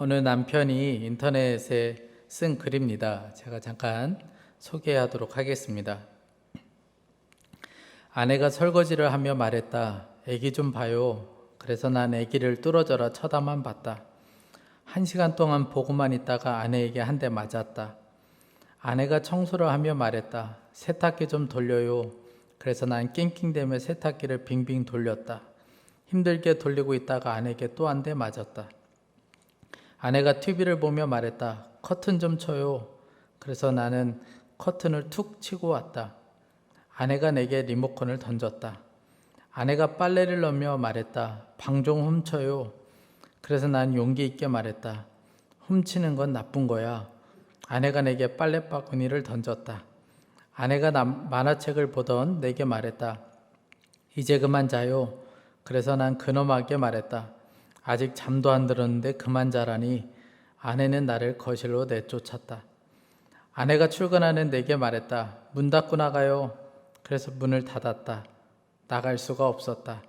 어느 남편이 인터넷에 쓴 글입니다. 제가 잠깐 소개하도록 하겠습니다. 아내가 설거지를 하며 말했다. 애기 좀 봐요. 그래서 난 애기를 뚫어져라 쳐다만 봤다. 1시간 동안 보고만 있다가 아내에게 한 대 맞았다. 아내가 청소를 하며 말했다. 세탁기 좀 돌려요. 그래서 난 낑낑대며 세탁기를 빙빙 돌렸다. 힘들게 돌리고 있다가 아내에게 또 한 대 맞았다. 아내가 TV를 보며 말했다. 커튼 좀 쳐요. 그래서 나는 커튼을 툭 치고 왔다. 아내가 내게 리모컨을 던졌다. 아내가 빨래를 넣으며 말했다. 방 좀 훔쳐요. 그래서 난 용기 있게 말했다. 훔치는 건 나쁜 거야. 아내가 내게 빨래바구니를 던졌다. 아내가 만화책을 보던 내게 말했다. 이제 그만 자요. 그래서 난 근엄하게 말했다. 아직 잠도 안 들었는데 그만 자라니. 아내는 나를 거실로 내쫓았다. 아내가 출근하는 내게 말했다. 문 닫고 나가요. 그래서 문을 닫았다. 나갈 수가 없었다.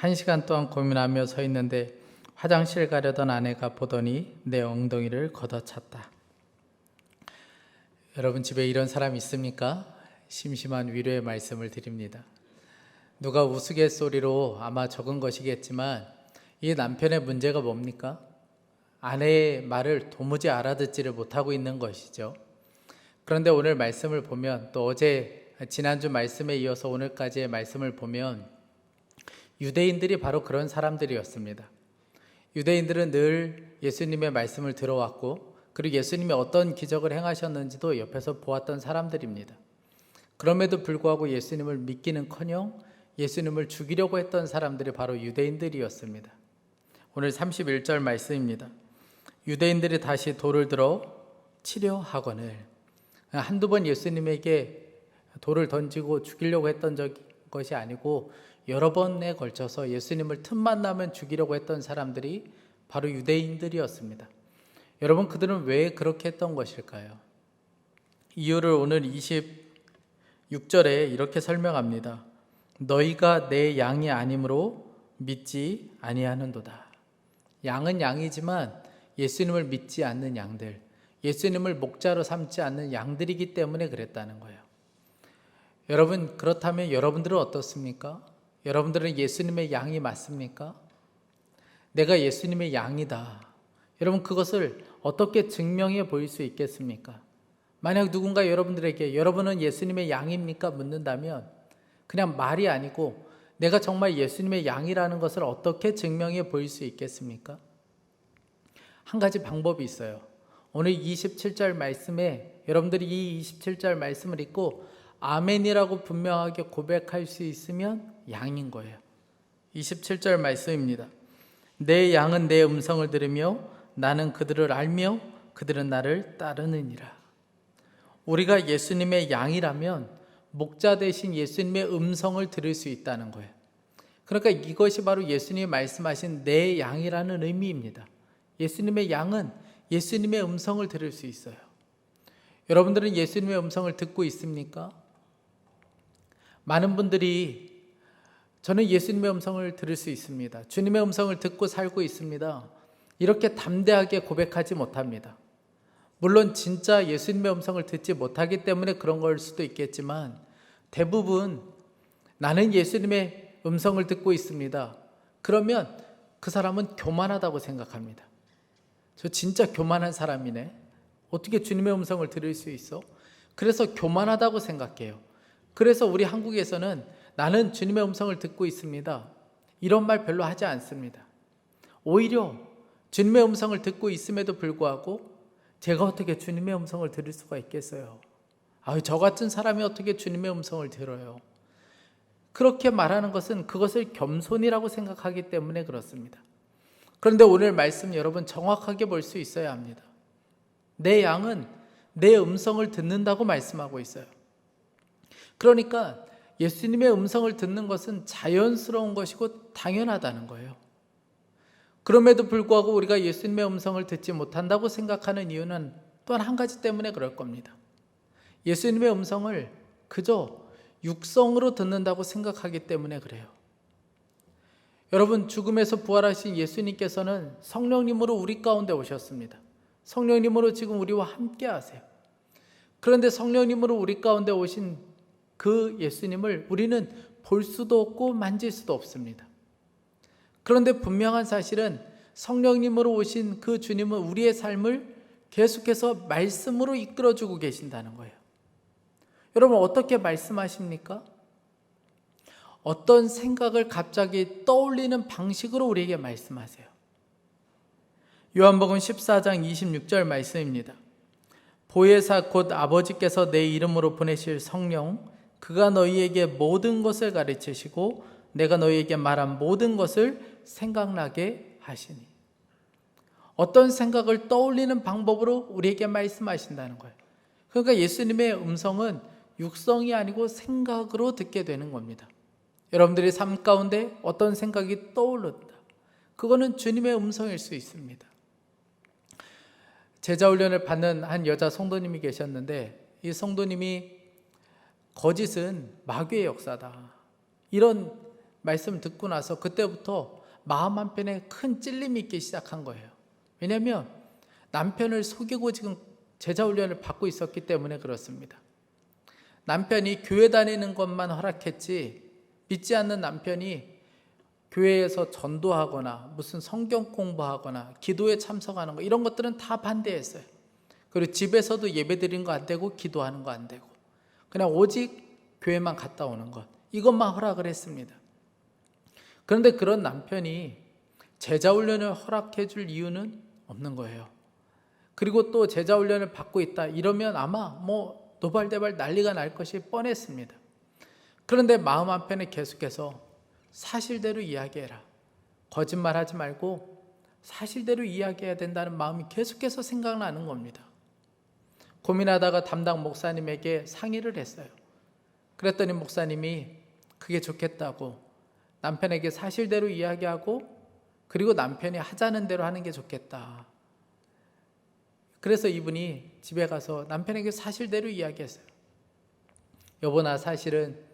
1시간 동안 고민하며 서 있는데 화장실 가려던 아내가 보더니 내 엉덩이를 걷어찼다. 여러분 집에 이런 사람 있습니까? 심심한 위로의 말씀을 드립니다. 누가 우스갯소리로 아마 적은 것이겠지만 이 남편의 문제가 뭡니까? 아내의 말을 도무지 알아듣지를 못하고 있는 것이죠. 그런데 오늘 말씀을 보면 또 지난주 말씀에 이어서 오늘까지의 말씀을 보면 유대인들이 바로 그런 사람들이었습니다. 유대인들은 늘 예수님의 말씀을 들어왔고 그리고 예수님이 어떤 기적을 행하셨는지도 옆에서 보았던 사람들입니다. 그럼에도 불구하고 예수님을 믿기는커녕 예수님을 죽이려고 했던 사람들이 바로 유대인들이었습니다. 오늘 31절 말씀입니다. 유대인들이 다시 돌을 들어 치려 하거늘. 한두 번 예수님에게 돌을 던지고 죽이려고 했던 것이 아니고 여러 번에 걸쳐서 예수님을 틈만 나면 죽이려고 했던 사람들이 바로 유대인들이었습니다. 여러분 그들은 왜 그렇게 했던 것일까요? 이유를 오늘 26절에 이렇게 설명합니다. 너희가 내 양이 아니므로 믿지 아니하는도다. 양은 양이지만 예수님을 믿지 않는 양들, 예수님을 목자로 삼지 않는 양들이기 때문에 그랬다는 거예요. 여러분 그렇다면 여러분들은 어떻습니까? 여러분들은 예수님의 양이 맞습니까? 내가 예수님의 양이다. 여러분 그것을 어떻게 증명해 보일 수 있겠습니까? 만약 누군가 여러분들에게 여러분은 예수님의 양입니까? 묻는다면 그냥 말이 아니고 내가 정말 예수님의 양이라는 것을 어떻게 증명해 보일 수 있겠습니까? 한 가지 방법이 있어요. 오늘 27절 말씀에 여러분들이 이 27절 말씀을 읽고 아멘이라고 분명하게 고백할 수 있으면 양인 거예요. 27절 말씀입니다. 내 양은 내 음성을 들으며 나는 그들을 알며 그들은 나를 따르느니라. 우리가 예수님의 양이라면 목자 대신 예수님의 음성을 들을 수 있다는 거예요. 그러니까 이것이 바로 예수님이 말씀하신 내 양이라는 의미입니다. 예수님의 양은 예수님의 음성을 들을 수 있어요. 여러분들은 예수님의 음성을 듣고 있습니까? 많은 분들이 저는 예수님의 음성을 들을 수 있습니다. 주님의 음성을 듣고 살고 있습니다. 이렇게 담대하게 고백하지 못합니다. 물론 진짜 예수님의 음성을 듣지 못하기 때문에 그런 걸 수도 있겠지만 대부분 나는 예수님의 음성을 듣고 있습니다. 그러면 그 사람은 교만하다고 생각합니다. 저 진짜 교만한 사람이네. 어떻게 주님의 음성을 들을 수 있어? 그래서 교만하다고 생각해요. 그래서 우리 한국에서는 나는 주님의 음성을 듣고 있습니다. 이런 말 별로 하지 않습니다. 오히려 주님의 음성을 듣고 있음에도 불구하고 제가 어떻게 주님의 음성을 들을 수가 있겠어요? 저 같은 사람이 어떻게 주님의 음성을 들어요? 그렇게 말하는 것은 그것을 겸손이라고 생각하기 때문에 그렇습니다. 그런데 오늘 말씀 여러분 정확하게 볼 수 있어야 합니다. 내 양은 내 음성을 듣는다고 말씀하고 있어요. 그러니까 예수님의 음성을 듣는 것은 자연스러운 것이고 당연하다는 거예요. 그럼에도 불구하고 우리가 예수님의 음성을 듣지 못한다고 생각하는 이유는 또한 한 가지 때문에 그럴 겁니다. 예수님의 음성을 그저 육성으로 듣는다고 생각하기 때문에 그래요. 여러분, 죽음에서 부활하신 예수님께서는 성령님으로 우리 가운데 오셨습니다. 성령님으로 지금 우리와 함께 하세요. 그런데 성령님으로 우리 가운데 오신 그 예수님을 우리는 볼 수도 없고 만질 수도 없습니다. 그런데 분명한 사실은 성령님으로 오신 그 주님은 우리의 삶을 계속해서 말씀으로 이끌어주고 계신다는 거예요. 여러분, 어떻게 말씀하십니까? 어떤 생각을 갑자기 떠올리는 방식으로 우리에게 말씀하세요. 요한복음 14장 26절 말씀입니다. 보혜사 곧 아버지께서 내 이름으로 보내실 성령, 그가 너희에게 모든 것을 가르치시고 내가 너희에게 말한 모든 것을 생각나게 하시니. 어떤 생각을 떠올리는 방법으로 우리에게 말씀하신다는 거예요. 그러니까 예수님의 음성은 육성이 아니고 생각으로 듣게 되는 겁니다. 여러분들의 삶 가운데 어떤 생각이 떠오른다, 그거는 주님의 음성일 수 있습니다. 제자훈련을 받는 한 여자 성도님이 계셨는데, 이 성도님이 거짓은 마귀의 역사다, 이런 말씀 듣고 나서 그때부터 마음 한편에 큰 찔림이 있기 시작한 거예요. 왜냐하면 남편을 속이고 지금 제자훈련을 받고 있었기 때문에 그렇습니다. 남편이 교회 다니는 것만 허락했지, 믿지 않는 남편이 교회에서 전도하거나 무슨 성경 공부하거나 기도에 참석하는 거, 이런 것들은 다 반대했어요. 그리고 집에서도 예배 드리는 거 안 되고 기도하는 거 안 되고 그냥 오직 교회만 갔다 오는 것, 이것만 허락을 했습니다. 그런데 그런 남편이 제자훈련을 허락해 줄 이유는 없는 거예요. 그리고 또 제자훈련을 받고 있다 이러면 아마 노발대발 난리가 날 것이 뻔했습니다. 그런데 마음 한편에 계속해서 사실대로 이야기해라, 거짓말하지 말고 사실대로 이야기해야 된다는 마음이 계속해서 생각나는 겁니다. 고민하다가 담당 목사님에게 상의를 했어요. 그랬더니 목사님이 그게 좋겠다고, 남편에게 사실대로 이야기하고 그리고 남편이 하자는 대로 하는 게 좋겠다. 그래서 이분이 집에 가서 남편에게 사실대로 이야기했어요. 여보, 나 사실은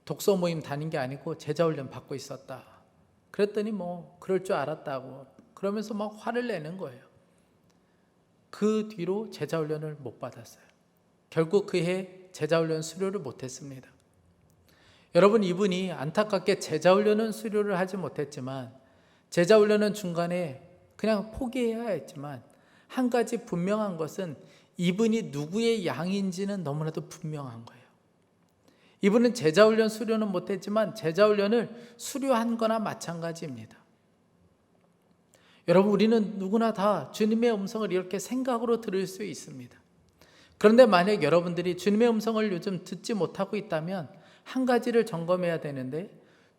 독서 모임 다닌 게 아니고 제자훈련 받고 있었다. 그랬더니 그럴 줄 알았다고 그러면서 막 화를 내는 거예요. 그 뒤로 제자훈련을 못 받았어요. 결국 그해 제자훈련 수료를 못했습니다. 여러분, 이분이 안타깝게 제자훈련은 수료를 하지 못했지만, 제자훈련은 중간에 그냥 포기해야 했지만, 한 가지 분명한 것은 이분이 누구의 양인지는 너무나도 분명한 거예요. 이분은 제자훈련 수료는 못했지만 제자훈련을 수료한 거나 마찬가지입니다. 여러분, 우리는 누구나 다 주님의 음성을 이렇게 생각으로 들을 수 있습니다. 그런데 만약 여러분들이 주님의 음성을 요즘 듣지 못하고 있다면 한 가지를 점검해야 되는데,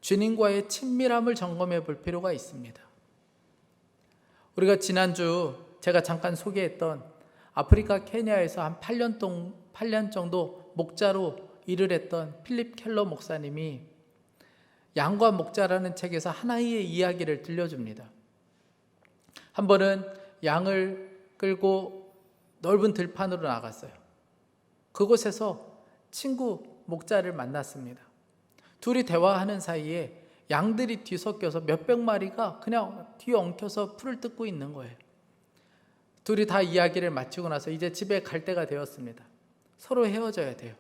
주님과의 친밀함을 점검해 볼 필요가 있습니다. 우리가 지난주 제가 잠깐 소개했던 아프리카 케냐에서 한 8년 정도 목자로 일을 했던 필립 켈러 목사님이 양과 목자라는 책에서 하나의 이야기를 들려줍니다. 한 번은 양을 끌고 넓은 들판으로 나갔어요. 그곳에서 친구 목자를 만났습니다. 둘이 대화하는 사이에 양들이 뒤섞여서 몇백 마리가 그냥 뒤엉켜서 풀을 뜯고 있는 거예요. 둘이 다 이야기를 마치고 나서 이제 집에 갈 때가 되었습니다. 서로 헤어져야 돼요.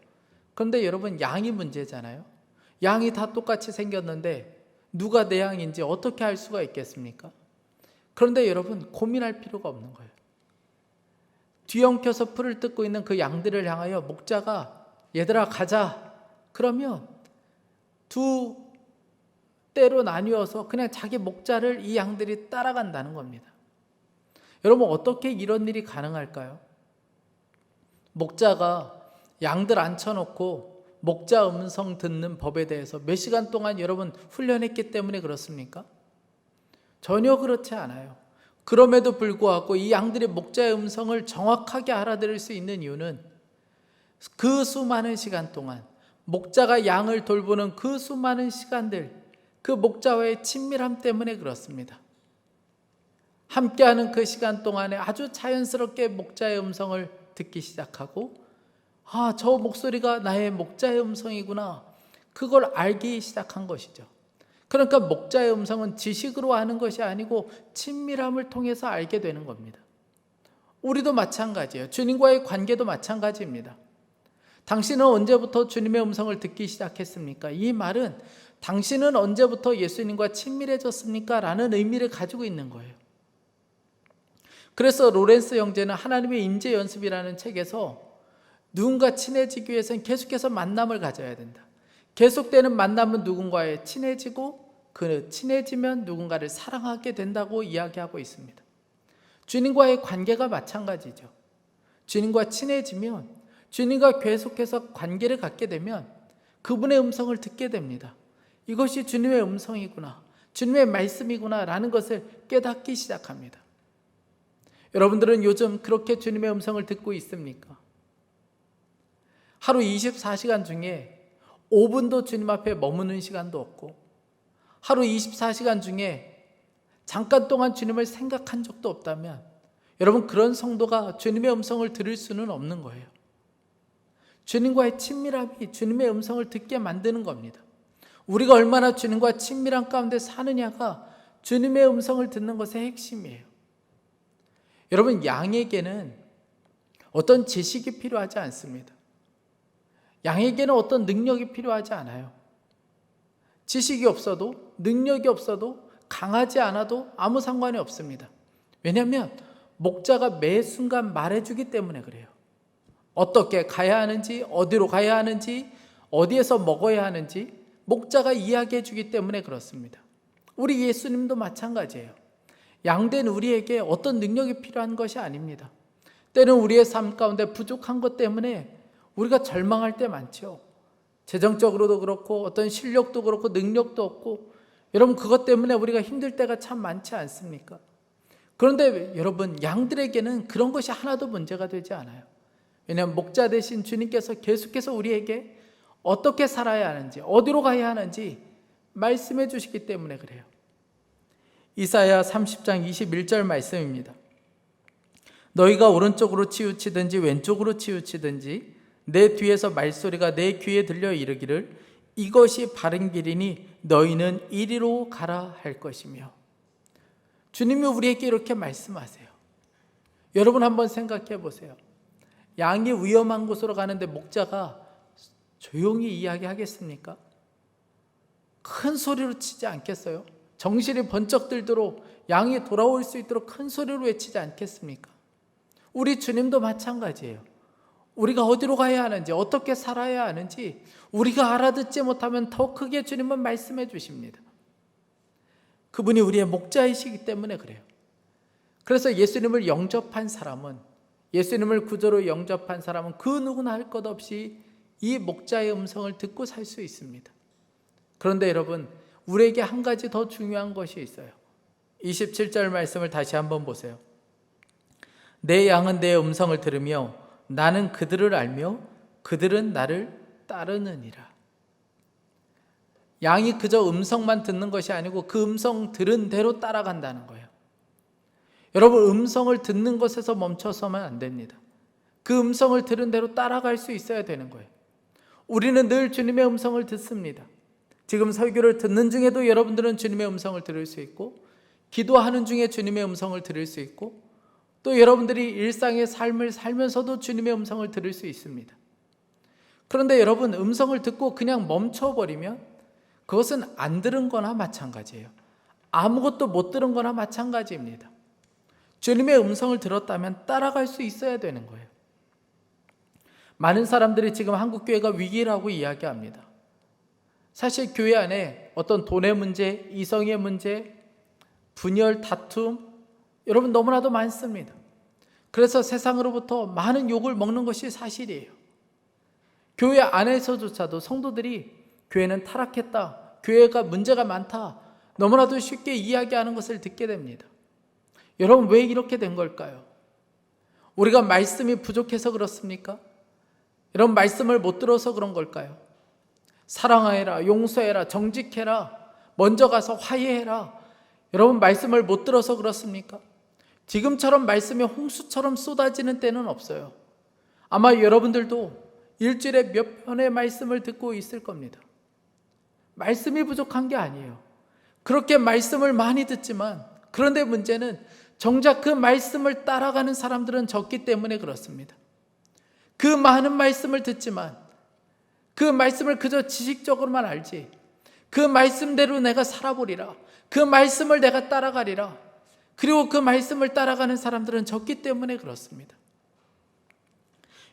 그런데 여러분, 양이 문제잖아요. 양이 다 똑같이 생겼는데 누가 내 양인지 어떻게 알 수가 있겠습니까? 그런데 여러분, 고민할 필요가 없는 거예요. 뒤엉켜서 풀을 뜯고 있는 그 양들을 향하여 목자가 얘들아 가자 그러면 두 때로 나뉘어서 그냥 자기 목자를 이 양들이 따라간다는 겁니다. 여러분, 어떻게 이런 일이 가능할까요? 목자가 양들 앉혀놓고 목자 음성 듣는 법에 대해서 몇 시간 동안 여러분 훈련했기 때문에 그렇습니까? 전혀 그렇지 않아요. 그럼에도 불구하고 이 양들이 목자의 음성을 정확하게 알아들을 수 있는 이유는 그 수많은 시간 동안, 목자가 양을 돌보는 그 수많은 시간들, 그 목자와의 친밀함 때문에 그렇습니다. 함께하는 그 시간 동안에 아주 자연스럽게 목자의 음성을 듣기 시작하고, 저 목소리가 나의 목자의 음성이구나, 그걸 알기 시작한 것이죠. 그러니까 목자의 음성은 지식으로 아는 것이 아니고 친밀함을 통해서 알게 되는 겁니다. 우리도 마찬가지예요. 주님과의 관계도 마찬가지입니다. 당신은 언제부터 주님의 음성을 듣기 시작했습니까? 이 말은 당신은 언제부터 예수님과 친밀해졌습니까? 라는 의미를 가지고 있는 거예요. 그래서 로렌스 형제는 하나님의 임재 연습이라는 책에서 누군가 친해지기 위해서는 계속해서 만남을 가져야 된다. 계속되는 만남은 누군가에 친해지고 그 친해지면 누군가를 사랑하게 된다고 이야기하고 있습니다. 주님과의 관계가 마찬가지죠. 주님과 친해지면, 주님과 계속해서 관계를 갖게 되면 그분의 음성을 듣게 됩니다. 이것이 주님의 음성이구나, 주님의 말씀이구나 라는 것을 깨닫기 시작합니다. 여러분들은 요즘 그렇게 주님의 음성을 듣고 있습니까? 하루 24시간 중에 5분도 주님 앞에 머무는 시간도 없고, 하루 24시간 중에 잠깐 동안 주님을 생각한 적도 없다면 여러분, 그런 성도가 주님의 음성을 들을 수는 없는 거예요. 주님과의 친밀함이 주님의 음성을 듣게 만드는 겁니다. 우리가 얼마나 주님과 친밀한 가운데 사느냐가 주님의 음성을 듣는 것의 핵심이에요. 여러분, 양에게는 어떤 지식이 필요하지 않습니다. 양에게는 어떤 능력이 필요하지 않아요. 지식이 없어도, 능력이 없어도, 강하지 않아도 아무 상관이 없습니다. 왜냐하면 목자가 매 순간 말해주기 때문에 그래요. 어떻게 가야 하는지, 어디로 가야 하는지, 어디에서 먹어야 하는지 목자가 이야기해 주기 때문에 그렇습니다. 우리 예수님도 마찬가지예요. 양된 우리에게 어떤 능력이 필요한 것이 아닙니다. 때는 우리의 삶 가운데 부족한 것 때문에 우리가 절망할 때 많죠. 재정적으로도 그렇고 어떤 실력도 그렇고 능력도 없고, 여러분 그것 때문에 우리가 힘들 때가 참 많지 않습니까? 그런데 여러분, 양들에게는 그런 것이 하나도 문제가 되지 않아요. 왜냐하면 목자 되신 주님께서 계속해서 우리에게 어떻게 살아야 하는지, 어디로 가야 하는지 말씀해 주시기 때문에 그래요. 이사야 30장 21절 말씀입니다. 너희가 오른쪽으로 치우치든지 왼쪽으로 치우치든지 내 뒤에서 말소리가 내 귀에 들려 이르기를 이것이 바른 길이니 너희는 이리로 가라 할 것이며. 주님이 우리에게 이렇게 말씀하세요. 여러분 한번 생각해 보세요. 양이 위험한 곳으로 가는데 목자가 조용히 이야기하겠습니까? 큰 소리로 치지 않겠어요? 정신이 번쩍 들도록 양이 돌아올 수 있도록 큰 소리로 외치지 않겠습니까? 우리 주님도 마찬가지예요. 우리가 어디로 가야 하는지, 어떻게 살아야 하는지 우리가 알아듣지 못하면 더 크게 주님은 말씀해 주십니다. 그분이 우리의 목자이시기 때문에 그래요. 그래서 예수님을 영접한 사람은, 예수님을 구조로 영접한 사람은 그 누구나 할 것 없이 이 목자의 음성을 듣고 살 수 있습니다. 그런데 여러분, 우리에게 한 가지 더 중요한 것이 있어요. 27절 말씀을 다시 한번 보세요. 내 양은 내 음성을 들으며 나는 그들을 알며 그들은 나를 따르느니라. 양이 그저 음성만 듣는 것이 아니고 그 음성 들은 대로 따라간다는 거예요. 여러분, 음성을 듣는 것에서 멈춰서면 안 됩니다. 그 음성을 들은 대로 따라갈 수 있어야 되는 거예요. 우리는 늘 주님의 음성을 듣습니다. 지금 설교를 듣는 중에도 여러분들은 주님의 음성을 들을 수 있고, 기도하는 중에 주님의 음성을 들을 수 있고, 또 여러분들이 일상의 삶을 살면서도 주님의 음성을 들을 수 있습니다. 그런데 여러분, 음성을 듣고 그냥 멈춰버리면 그것은 안 들은 거나 마찬가지예요. 아무것도 못 들은 거나 마찬가지입니다. 주님의 음성을 들었다면 따라갈 수 있어야 되는 거예요. 많은 사람들이 지금 한국교회가 위기라고 이야기합니다. 사실 교회 안에 어떤 돈의 문제, 이성의 문제, 분열, 다툼, 여러분 너무나도 많습니다. 그래서 세상으로부터 많은 욕을 먹는 것이 사실이에요. 교회 안에서조차도 성도들이 교회는 타락했다, 교회가 문제가 많다, 너무나도 쉽게 이야기하는 것을 듣게 됩니다. 여러분, 왜 이렇게 된 걸까요? 우리가 말씀이 부족해서 그렇습니까? 여러분, 말씀을 못 들어서 그런 걸까요? 사랑하여라, 용서해라, 정직해라, 먼저 가서 화해해라, 여러분 말씀을 못 들어서 그렇습니까? 지금처럼 말씀이 홍수처럼 쏟아지는 때는 없어요. 아마 여러분들도 일주일에 몇 편의 말씀을 듣고 있을 겁니다. 말씀이 부족한 게 아니에요. 그렇게 말씀을 많이 듣지만, 그런데 문제는 정작 그 말씀을 따라가는 사람들은 적기 때문에 그렇습니다. 그 많은 말씀을 듣지만 그 말씀을 그저 지식적으로만 알지, 그 말씀대로 내가 살아보리라, 그 말씀을 내가 따라가리라, 그리고 그 말씀을 따라가는 사람들은 적기 때문에 그렇습니다.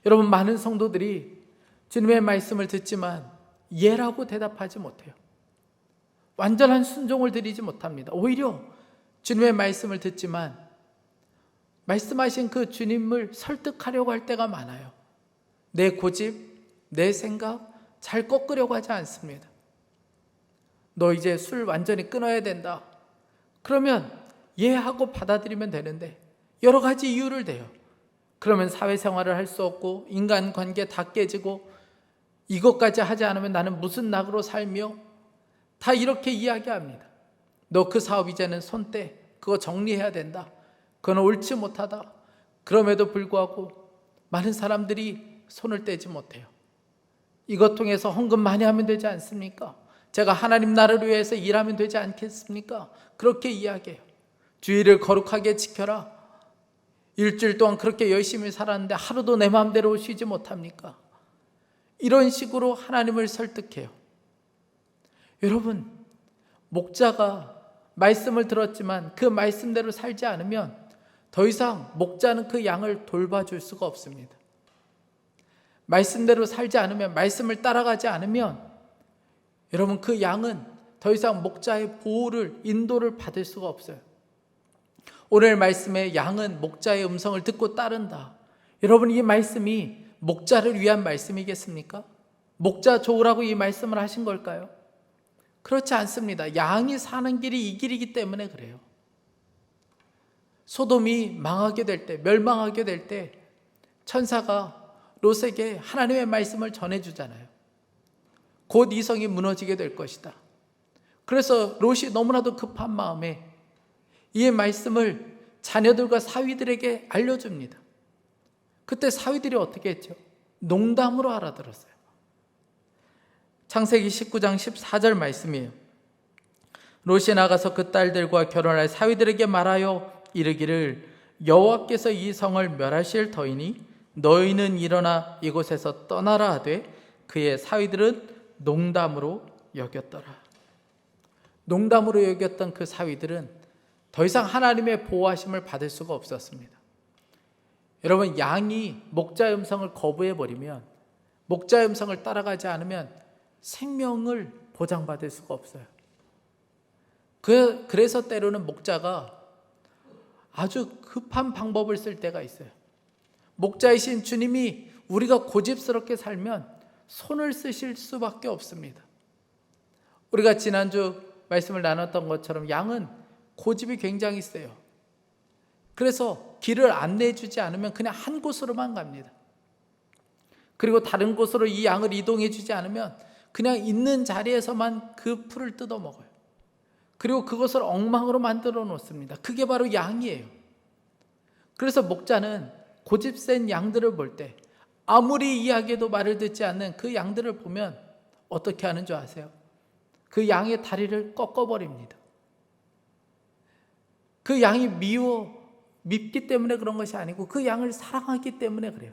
여러분, 많은 성도들이 주님의 말씀을 듣지만 예라고 대답하지 못해요. 완전한 순종을 드리지 못합니다. 오히려 주님의 말씀을 듣지만 말씀하신 그 주님을 설득하려고 할 때가 많아요. 내 고집, 내 생각 잘 꺾으려고 하지 않습니다. 너 이제 술 완전히 끊어야 된다. 그러면 하고 받아들이면 되는데 여러 가지 이유를 대요. 그러면 사회생활을 할 수 없고 인간관계 다 깨지고 이것까지 하지 않으면 나는 무슨 낙으로 살며, 다 이렇게 이야기합니다. 너 그 사업 이제는 손 떼. 그거 정리해야 된다. 그건 옳지 못하다. 그럼에도 불구하고 많은 사람들이 손을 떼지 못해요. 이것 통해서 헌금 많이 하면 되지 않습니까? 제가 하나님 나라를 위해서 일하면 되지 않겠습니까? 그렇게 이야기해요. 주일을 거룩하게 지켜라. 일주일 동안 그렇게 열심히 살았는데 하루도 내 마음대로 쉬지 못합니까? 이런 식으로 하나님을 설득해요. 여러분, 목자가 말씀을 들었지만 그 말씀대로 살지 않으면 더 이상 목자는 그 양을 돌봐줄 수가 없습니다. 말씀대로 살지 않으면, 말씀을 따라가지 않으면 여러분, 그 양은 더 이상 목자의 보호를, 인도를 받을 수가 없어요. 오늘 말씀에 양은 목자의 음성을 듣고 따른다. 여러분, 이 말씀이 목자를 위한 말씀이겠습니까? 목자 좋으라고 이 말씀을 하신 걸까요? 그렇지 않습니다. 양이 사는 길이 이 길이기 때문에 그래요. 소돔이 망하게 될 때, 멸망하게 될 때 천사가 롯에게 하나님의 말씀을 전해주잖아요. 곧 이 성이 무너지게 될 것이다. 그래서 롯이 너무나도 급한 마음에 이 말씀을 자녀들과 사위들에게 알려줍니다. 그때 사위들이 어떻게 했죠? 농담으로 알아들었어요. 창세기 19장 14절 말씀이에요. 롯이 나가서 그 딸들과 결혼할 사위들에게 말하여 이르기를 여호와께서 이 성을 멸하실 터이니 너희는 일어나 이곳에서 떠나라 하되 그의 사위들은 농담으로 여겼더라. 농담으로 여겼던 그 사위들은 더 이상 하나님의 보호하심을 받을 수가 없었습니다. 여러분, 양이 목자의 음성을 거부해버리면, 목자의 음성을 따라가지 않으면 생명을 보장받을 수가 없어요. 그래서 때로는 목자가 아주 급한 방법을 쓸 때가 있어요. 목자이신 주님이 우리가 고집스럽게 살면 손을 쓰실 수밖에 없습니다. 우리가 지난주 말씀을 나눴던 것처럼 양은 고집이 굉장히 세요. 그래서 길을 안내해 주지 않으면 그냥 한 곳으로만 갑니다. 그리고 다른 곳으로 이 양을 이동해 주지 않으면 그냥 있는 자리에서만 그 풀을 뜯어 먹어요. 그리고 그것을 엉망으로 만들어 놓습니다. 그게 바로 양이에요. 그래서 목자는 고집센 양들을 볼 때 아무리 이야기해도 말을 듣지 않는 그 양들을 보면 어떻게 하는 줄 아세요? 그 양의 다리를 꺾어버립니다. 그 양이 밉기 때문에 그런 것이 아니고 그 양을 사랑하기 때문에 그래요.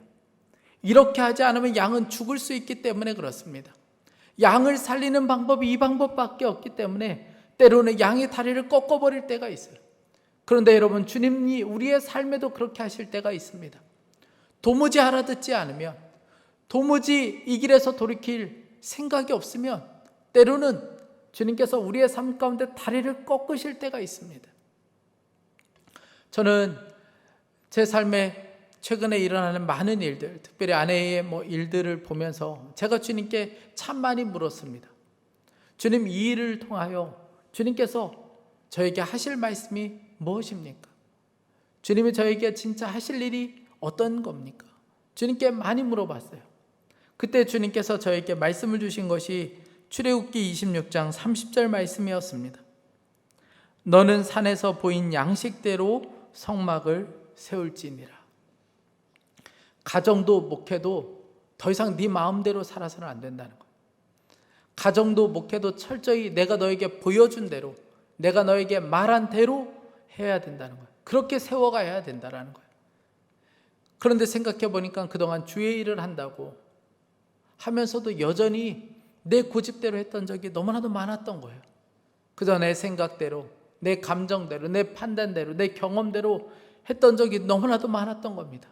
이렇게 하지 않으면 양은 죽을 수 있기 때문에 그렇습니다. 양을 살리는 방법이 이 방법밖에 없기 때문에 때로는 양의 다리를 꺾어버릴 때가 있어요. 그런데 여러분, 주님이 우리의 삶에도 그렇게 하실 때가 있습니다. 도무지 알아듣지 않으면, 도무지 이 길에서 돌이킬 생각이 없으면 때로는 주님께서 우리의 삶 가운데 다리를 꺾으실 때가 있습니다. 저는 제 삶에 최근에 일어나는 많은 일들, 특별히 아내의 일들을 보면서 제가 주님께 참 많이 물었습니다. 주님, 이 일을 통하여 주님께서 저에게 하실 말씀이 무엇입니까? 주님이 저에게 진짜 하실 일이 어떤 겁니까? 주님께 많이 물어봤어요. 그때 주님께서 저에게 말씀을 주신 것이 출애굽기 26장 30절 말씀이었습니다. 너는 산에서 보인 양식대로 성막을 세울지니라. 가정도 목회도 더 이상 네 마음대로 살아서는 안 된다는 거예요. 가정도 목회도 철저히 내가 너에게 보여준 대로, 내가 너에게 말한 대로 해야 된다는 거예요. 그렇게 세워가야 된다는 거예요. 그런데 생각해 보니까 그동안 주의 일을 한다고 하면서도 여전히 내 고집대로 했던 적이 너무나도 많았던 거예요. 그저 내 생각대로, 내 감정대로, 내 판단대로, 내 경험대로 했던 적이 너무나도 많았던 겁니다.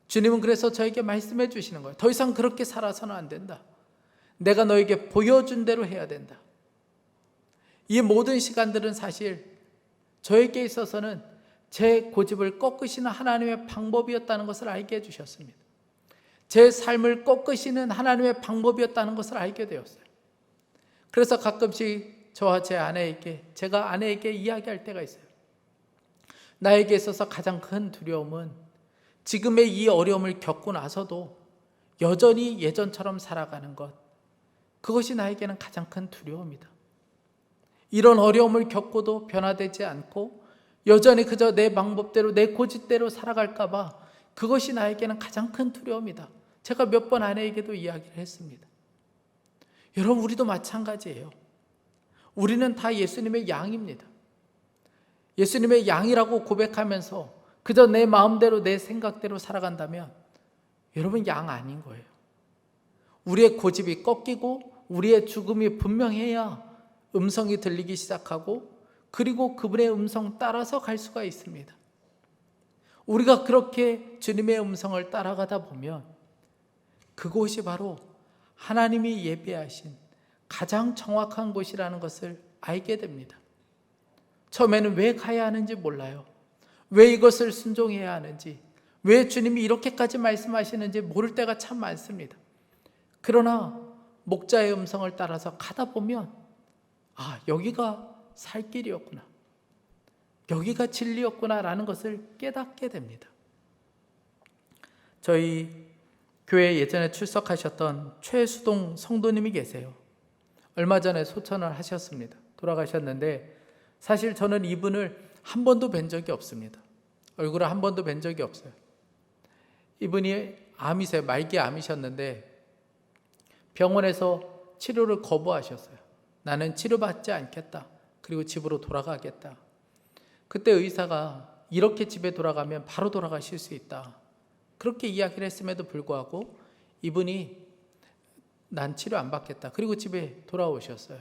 주님은 그래서 저에게 말씀해 주시는 거예요. 더 이상 그렇게 살아서는 안 된다. 내가 너에게 보여준 대로 해야 된다. 이 모든 시간들은 사실 저에게 있어서는 제 고집을 꺾으시는 하나님의 방법이었다는 것을 알게 해주셨습니다. 제 삶을 꺾으시는 하나님의 방법이었다는 것을 알게 되었어요. 그래서 가끔씩 저와 제 아내에게, 제가 아내에게 이야기할 때가 있어요. 나에게 있어서 가장 큰 두려움은 지금의 이 어려움을 겪고 나서도 여전히 예전처럼 살아가는 것, 그것이 나에게는 가장 큰 두려움이다. 이런 어려움을 겪고도 변화되지 않고 여전히 그저 내 방법대로, 내 고집대로 살아갈까 봐 그것이 나에게는 가장 큰 두려움이다. 제가 몇 번 아내에게도 이야기를 했습니다. 여러분, 우리도 마찬가지예요. 우리는 다 예수님의 양입니다. 예수님의 양이라고 고백하면서 그저 내 마음대로, 내 생각대로 살아간다면 여러분, 양 아닌 거예요. 우리의 고집이 꺾이고 우리의 죽음이 분명해야 음성이 들리기 시작하고, 그리고 그분의 음성 따라서 갈 수가 있습니다. 우리가 그렇게 주님의 음성을 따라가다 보면 그곳이 바로 하나님이 예비하신 가장 정확한 곳이라는 것을 알게 됩니다. 처음에는 왜 가야 하는지 몰라요. 왜 이것을 순종해야 하는지, 왜 주님이 이렇게까지 말씀하시는지 모를 때가 참 많습니다. 그러나 목자의 음성을 따라서 가다 보면 여기가 살 길이었구나, 여기가 진리였구나 라는 것을 깨닫게 됩니다. 저희 교회 예전에 출석하셨던 최수동 성도님이 계세요. 얼마 전에 소천을 하셨습니다. 돌아가셨는데 사실 저는 이분을 한 번도 뵌 적이 없습니다. 얼굴을 한 번도 뵌 적이 없어요. 이분이 암이세요. 말기 암이셨는데 병원에서 치료를 거부하셨어요. 나는 치료받지 않겠다. 그리고 집으로 돌아가겠다. 그때 의사가 이렇게 집에 돌아가면 바로 돌아가실 수 있다. 그렇게 이야기를 했음에도 불구하고 이분이 난 치료 안 받겠다. 그리고 집에 돌아오셨어요.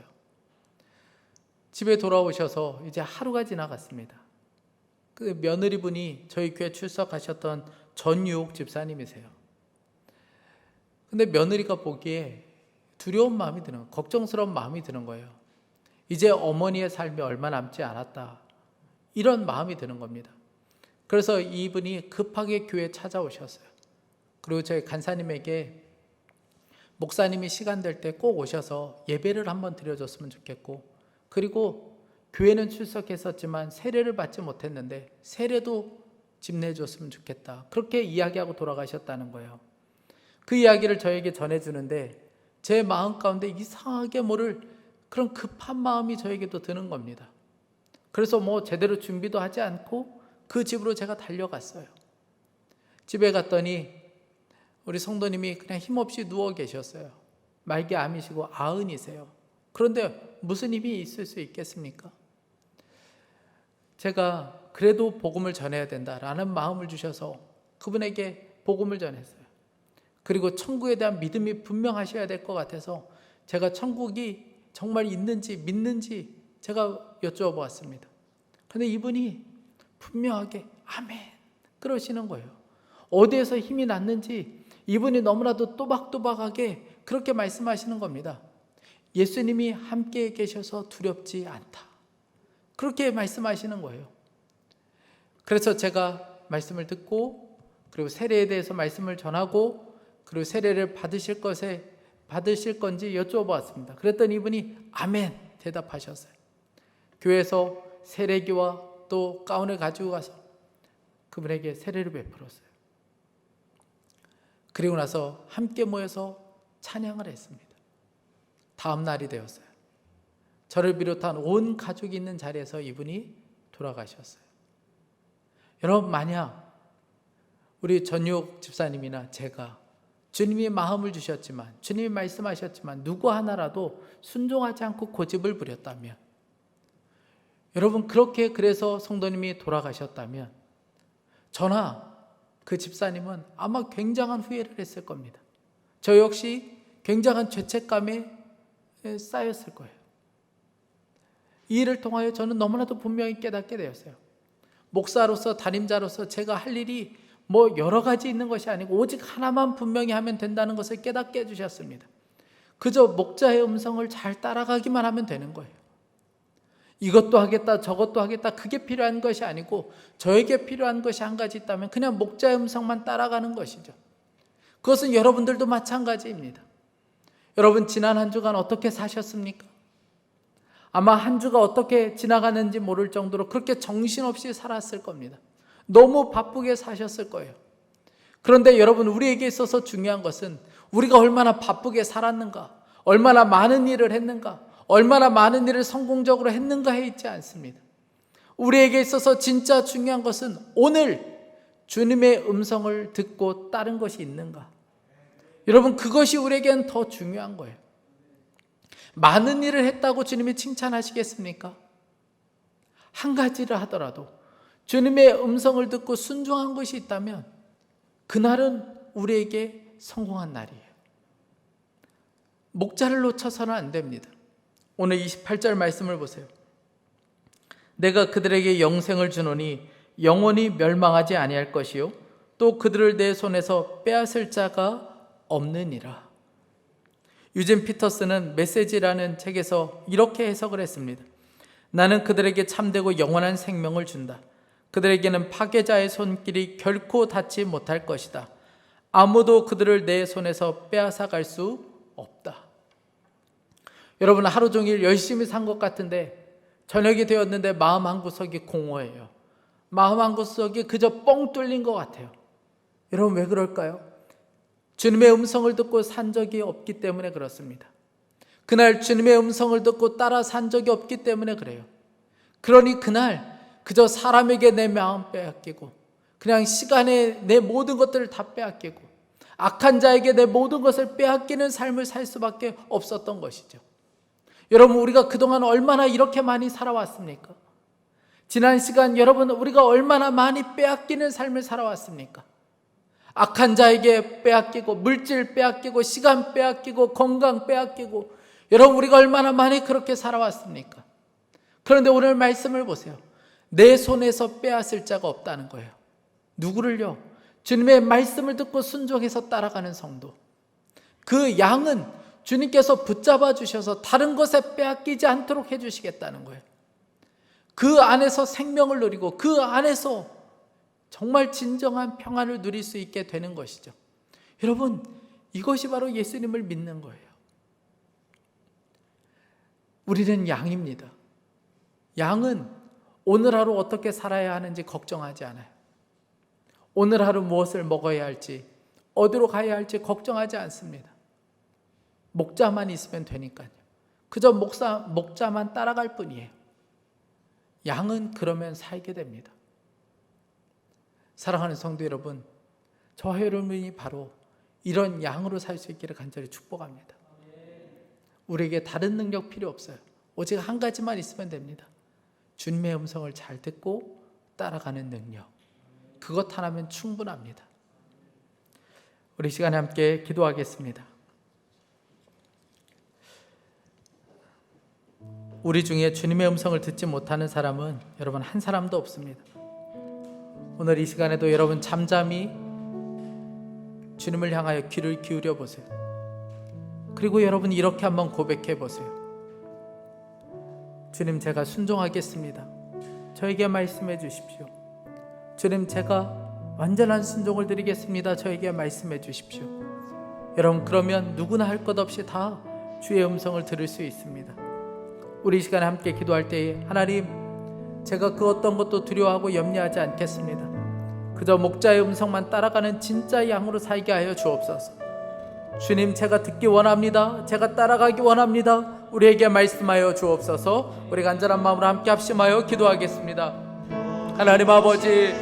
집에 돌아오셔서 이제 하루가 지나갔습니다. 그 며느리분이 저희 교회 출석하셨던 전유옥 집사님이세요. 근데 며느리가 보기에 두려운 마음이 드는 거예요. 걱정스러운 마음이 드는 거예요. 이제 어머니의 삶이 얼마 남지 않았다. 이런 마음이 드는 겁니다. 그래서 이분이 급하게 교회에 찾아오셨어요. 그리고 저희 간사님에게 목사님이 시간 될 때 꼭 오셔서 예배를 한번 드려줬으면 좋겠고, 그리고 교회는 출석했었지만 세례를 받지 못했는데 세례도 집내줬으면 좋겠다. 그렇게 이야기하고 돌아가셨다는 거예요. 그 이야기를 저에게 전해주는데 제 마음 가운데 이상하게 모를 그런 급한 마음이 저에게도 드는 겁니다. 그래서 제대로 준비도 하지 않고 그 집으로 제가 달려갔어요. 집에 갔더니 우리 성도님이 그냥 힘없이 누워 계셨어요. 말기 암이시고 아흔이세요. 그런데 무슨 힘이 있을 수 있겠습니까? 제가 그래도 복음을 전해야 된다라는 마음을 주셔서 그분에게 복음을 전했어요. 그리고 천국에 대한 믿음이 분명하셔야 될 것 같아서 제가 천국이 정말 있는지 믿는지 제가 여쭤보았습니다. 그런데 이분이 분명하게 아멘 그러시는 거예요. 어디에서 힘이 났는지 이분이 너무나도 또박또박하게 그렇게 말씀하시는 겁니다. 예수님이 함께 계셔서 두렵지 않다. 그렇게 말씀하시는 거예요. 그래서 제가 말씀을 듣고, 그리고 세례에 대해서 말씀을 전하고, 그리고 세례를 받으실 건지 여쭤보았습니다. 그랬더니 이분이 아멘 대답하셨어요. 교회에서 세례기와 또 가운을 가지고 가서 그분에게 세례를 베풀었어요. 그리고 나서 함께 모여서 찬양을 했습니다. 다음 날이 되었어요. 저를 비롯한 온 가족이 있는 자리에서 이분이 돌아가셨어요. 여러분, 만약 우리 전유옥 집사님이나 제가 주님이 마음을 주셨지만, 주님이 말씀하셨지만 누구 하나라도 순종하지 않고 고집을 부렸다면 여러분, 그래서 성도님이 돌아가셨다면 저나 그 집사님은 아마 굉장한 후회를 했을 겁니다. 저 역시 굉장한 죄책감에 쌓였을 거예요. 이 일을 통하여 저는 너무나도 분명히 깨닫게 되었어요. 목사로서, 담임자로서 제가 할 일이 여러 가지 있는 것이 아니고 오직 하나만 분명히 하면 된다는 것을 깨닫게 해주셨습니다. 그저 목자의 음성을 잘 따라가기만 하면 되는 거예요. 이것도 하겠다, 저것도 하겠다, 그게 필요한 것이 아니고 저에게 필요한 것이 한 가지 있다면 그냥 목자의 음성만 따라가는 것이죠. 그것은 여러분들도 마찬가지입니다. 여러분, 지난 한 주간 어떻게 사셨습니까? 아마 한 주가 어떻게 지나가는지 모를 정도로 그렇게 정신없이 살았을 겁니다. 너무 바쁘게 사셨을 거예요. 그런데 여러분, 우리에게 있어서 중요한 것은 우리가 얼마나 바쁘게 살았는가, 얼마나 많은 일을 했는가, 얼마나 많은 일을 성공적으로 했는가에 있지 않습니다. 우리에게 있어서 진짜 중요한 것은 오늘 주님의 음성을 듣고 따른 것이 있는가. 여러분, 그것이 우리에게는 더 중요한 거예요. 많은 일을 했다고 주님이 칭찬하시겠습니까? 한 가지를 하더라도 주님의 음성을 듣고 순종한 것이 있다면 그날은 우리에게 성공한 날이에요. 목자를 놓쳐서는 안 됩니다. 오늘 28절 말씀을 보세요. 내가 그들에게 영생을 주노니 영원히 멸망하지 아니할 것이요 또 그들을 내 손에서 빼앗을 자가 없느니라. 유진 피터스는 메시지라는 책에서 이렇게 해석을 했습니다. 나는 그들에게 참되고 영원한 생명을 준다. 그들에게는 파괴자의 손길이 결코 닿지 못할 것이다. 아무도 그들을 내 손에서 빼앗아 갈 수 없다. 여러분, 하루 종일 열심히 산 것 같은데 저녁이 되었는데 마음 한구석이 공허해요. 마음 한구석이 그저 뻥 뚫린 것 같아요. 여러분, 왜 그럴까요? 주님의 음성을 듣고 산 적이 없기 때문에 그렇습니다. 그날 주님의 음성을 듣고 따라 산 적이 없기 때문에 그래요. 그러니 그날 그저 사람에게 내 마음 빼앗기고 그냥 시간에 내 모든 것들을 다 빼앗기고 악한 자에게 내 모든 것을 빼앗기는 삶을 살 수밖에 없었던 것이죠. 여러분, 우리가 그동안 얼마나 이렇게 많이 살아왔습니까? 지난 시간 여러분, 우리가 얼마나 많이 빼앗기는 삶을 살아왔습니까? 악한 자에게 빼앗기고 물질 빼앗기고 시간 빼앗기고 건강 빼앗기고, 여러분, 우리가 얼마나 많이 그렇게 살아왔습니까? 그런데 오늘 말씀을 보세요. 내 손에서 빼앗을 자가 없다는 거예요. 누구를요? 주님의 말씀을 듣고 순종해서 따라가는 성도. 그 양은 주님께서 붙잡아 주셔서 다른 것에 빼앗기지 않도록 해주시겠다는 거예요. 그 안에서 생명을 누리고 그 안에서 정말 진정한 평안을 누릴 수 있게 되는 것이죠. 여러분, 이것이 바로 예수님을 믿는 거예요. 우리는 양입니다. 양은 오늘 하루 어떻게 살아야 하는지 걱정하지 않아요. 오늘 하루 무엇을 먹어야 할지, 어디로 가야 할지 걱정하지 않습니다. 목자만 있으면 되니까요. 그저 목자만 따라갈 뿐이에요. 양은 그러면 살게 됩니다. 사랑하는 성도 여러분, 저와 여러분이 바로 이런 양으로 살 수 있기를 간절히 축복합니다. 우리에게 다른 능력 필요 없어요. 오직 한 가지만 있으면 됩니다. 주님의 음성을 잘 듣고 따라가는 능력. 그것 하나면 충분합니다. 우리 시간에 함께 기도하겠습니다. 우리 중에 주님의 음성을 듣지 못하는 사람은 여러분 한 사람도 없습니다. 오늘 이 시간에도 여러분 잠잠히 주님을 향하여 귀를 기울여 보세요. 그리고 여러분 이렇게 한번 고백해 보세요. 주님, 제가 순종하겠습니다. 저에게 말씀해 주십시오. 주님, 제가 완전한 순종을 드리겠습니다. 저에게 말씀해 주십시오. 여러분, 그러면 누구나 할 것 없이 다 주의 음성을 들을 수 있습니다. 우리 이 시간에 함께 기도할 때에 하나님, 제가 그 어떤 것도 두려워하고 염려하지 않겠습니다. 그저 목자의 음성만 따라가는 진짜 양으로 살게 하여 주옵소서. 주님, 제가 듣기 원합니다. 제가 따라가기 원합니다. 우리에게 말씀하여 주옵소서. 우리 간절한 마음으로 함께 합심하여 기도하겠습니다. 하나님 아버지,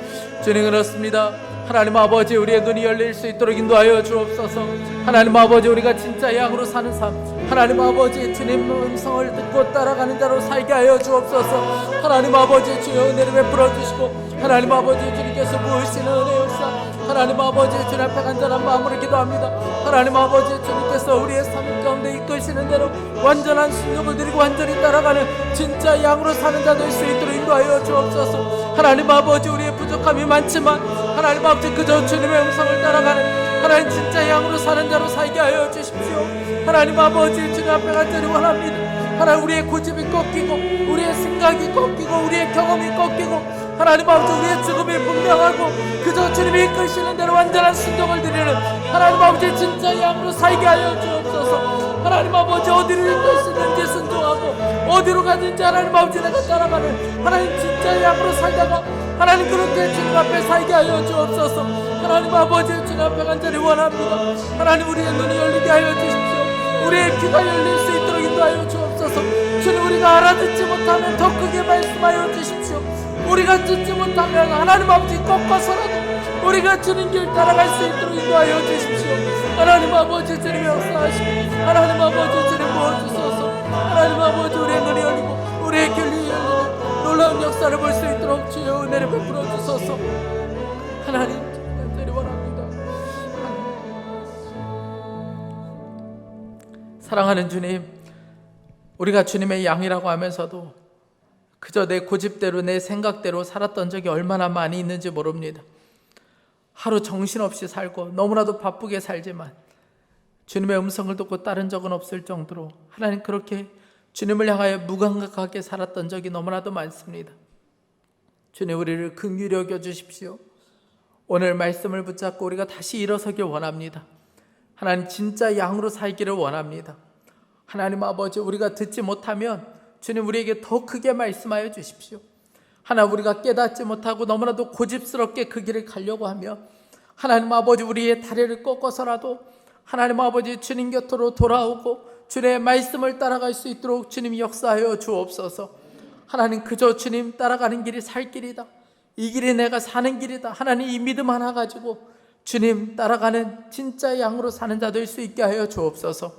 주님 그렇습니다. 하나님 아버지, 우리의 눈이 열릴 수 있도록 인도하여 주옵소서. 하나님 아버지, 우리가 진짜 양으로 사는 삶, 하나님 아버지, 주님 음성을 듣고 따라가는 자로 살게 하여 주옵소서. 하나님 아버지, 주여 은혜를 베풀어 주시고, 하나님 아버지, 주님께서 부으시는 은혜 역사, 하나님 아버지, 주님 앞에 간절한 마음으로 기도합니다. 하나님 아버지, 주님께서 우리의 삶 가운데 이끄시는 대로 완전한 순종을 드리고 완전히 따라가는 진짜 양으로 사는 자 될 수 있도록 인도하여 주옵소서. 하나님 아버지, 우리의 부족함이 많지만 하나님 아버지, 그저 주님의 음성을 따라가는 하나님 진짜 양으로 사는 자로 살게 하여 주십시오. 하나님 아버지, 주님 앞에 간절히 원합니다. 하나님, 우리의 고집이 꺾이고 우리의 생각이 꺾이고 우리의 경험이 꺾이고 하나님 아버지, 우리의 죽음이 분명하고 그저 주님이 이끄시는 대로 완전한 순종을 드리는 하나님 아버지 진짜 양으로 살게 하여 주옵소서. 하나님 아버지, 어디를 이끄시는지 순종하고 어디로 가든지 하나님 아버지 내가 따라가는 하나님 진짜 양으로 살다가 하나님 그렇게 주님 앞에 살게 하여 주옵소서. 하나님 아버지, 주님 앞에 간절히 원합니다. 하나님, 우리의 눈이 열리게 하여 주십시오. 우리의 귀가 열릴 수 있도록 인도하여 주옵소서. 주님, 우리가 알아듣지 못하면 더 크게 말씀하여 주십시오. 우리가 듣지 못하면 하나님 아버지 꺾어서라도 우리가 주님 길 따라갈 수 있도록 인도하여 주십시오. 하나님 아버지, 주님 역사하시고 하나님 아버지, 주님 부어주소서. 하나님 아버지, 우리의 눈이 열리고 우리의 길이 열리고 놀라운 역사를 볼 수 있도록 주여 은혜를 베풀어 주소서. 하나님, 간절히 원합니다. 사랑하는 주님, 우리가 주님의 양이라고 하면서도 그저 내 고집대로 내 생각대로 살았던 적이 얼마나 많이 있는지 모릅니다. 하루 정신없이 살고 너무나도 바쁘게 살지만 주님의 음성을 듣고 따른 적은 없을 정도로 하나님 그렇게 주님을 향하여 무감각하게 살았던 적이 너무나도 많습니다. 주님, 우리를 긍휼히 여겨 주십시오. 오늘 말씀을 붙잡고 우리가 다시 일어서길 원합니다. 하나님, 진짜 양으로 살기를 원합니다. 하나님 아버지, 우리가 듣지 못하면 주님 우리에게 더 크게 말씀하여 주십시오. 하나님, 우리가 깨닫지 못하고 너무나도 고집스럽게 그 길을 가려고 하며 하나님 아버지, 우리의 다리를 꺾어서라도 하나님 아버지 주님 곁으로 돌아오고 주님의 말씀을 따라갈 수 있도록 주님 역사하여 주옵소서. 하나님, 그저 주님 따라가는 길이 살 길이다, 이 길이 내가 사는 길이다, 하나님 이 믿음 하나 가지고 주님 따라가는 진짜 양으로 사는 자 될 수 있게 하여 주옵소서.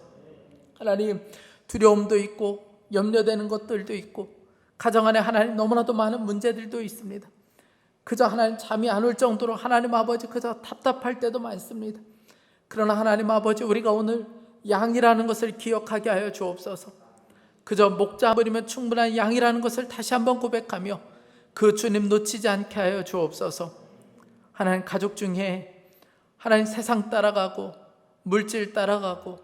하나님, 두려움도 있고 염려되는 것들도 있고 가정 안에 하나님 너무나도 많은 문제들도 있습니다. 그저 하나님 잠이 안 올 정도로 하나님 아버지 그저 답답할 때도 많습니다. 그러나 하나님 아버지, 우리가 오늘 양이라는 것을 기억하게 하여 주옵소서. 그저 목자 버리면 충분한 양이라는 것을 다시 한번 고백하며 그 주님 놓치지 않게 하여 주옵소서. 하나님, 가족 중에 하나님 세상 따라가고 물질 따라가고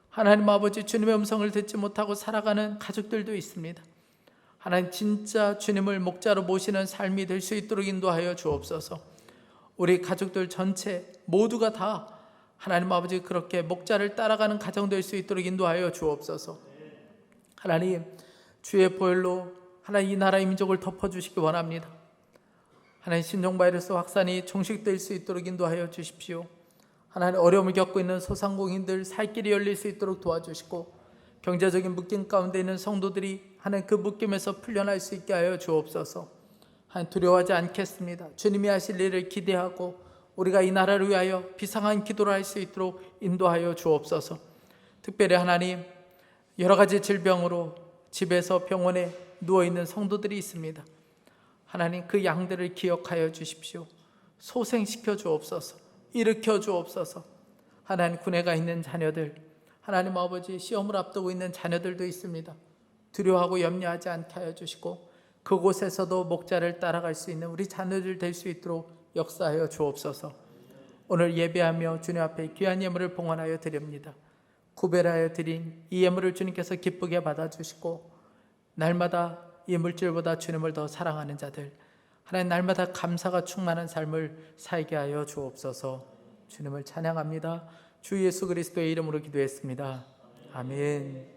하나님 아버지 주님의 음성을 듣지 못하고 살아가는 가족들도 있습니다. 하나님, 진짜 주님을 목자로 모시는 삶이 될 수 있도록 인도하여 주옵소서. 우리 가족들 전체 모두가 다 하나님 아버지 그렇게 목자를 따라가는 가정 될 수 있도록 인도하여 주옵소서. 하나님, 주의 보혈로 하나님 이 나라의 민족을 덮어주시기 원합니다. 하나님, 신종바이러스 확산이 종식될 수 있도록 인도하여 주십시오. 하나님, 어려움을 겪고 있는 소상공인들 살 길이 열릴 수 있도록 도와주시고 경제적인 묶임 가운데 있는 성도들이 하나님 그 묶임에서 풀려날 수 있게 하여 주옵소서. 하나님, 두려워하지 않겠습니다. 주님이 하실 일을 기대하고 우리가 이 나라를 위하여 비상한 기도를 할 수 있도록 인도하여 주옵소서. 특별히 하나님, 여러 가지 질병으로 집에서 병원에 누워있는 성도들이 있습니다. 하나님, 그 양들을 기억하여 주십시오. 소생시켜 주옵소서. 일으켜 주옵소서. 하나님, 군에 가 있는 자녀들, 하나님 아버지 시험을 앞두고 있는 자녀들도 있습니다. 두려워하고 염려하지 않게 하여 주시고 그곳에서도 목자를 따라갈 수 있는 우리 자녀들 될 수 있도록 역사하여 주옵소서. 오늘 예배하며 주님 앞에 귀한 예물을 봉헌하여 드립니다. 구별하여 드린 이 예물을 주님께서 기쁘게 받아주시고 날마다 이 물질보다 주님을 더 사랑하는 자들, 하나님 날마다 감사가 충만한 삶을 살게 하여 주옵소서. 주님을 찬양합니다. 주 예수 그리스도의 이름으로 기도했습니다. 아멘.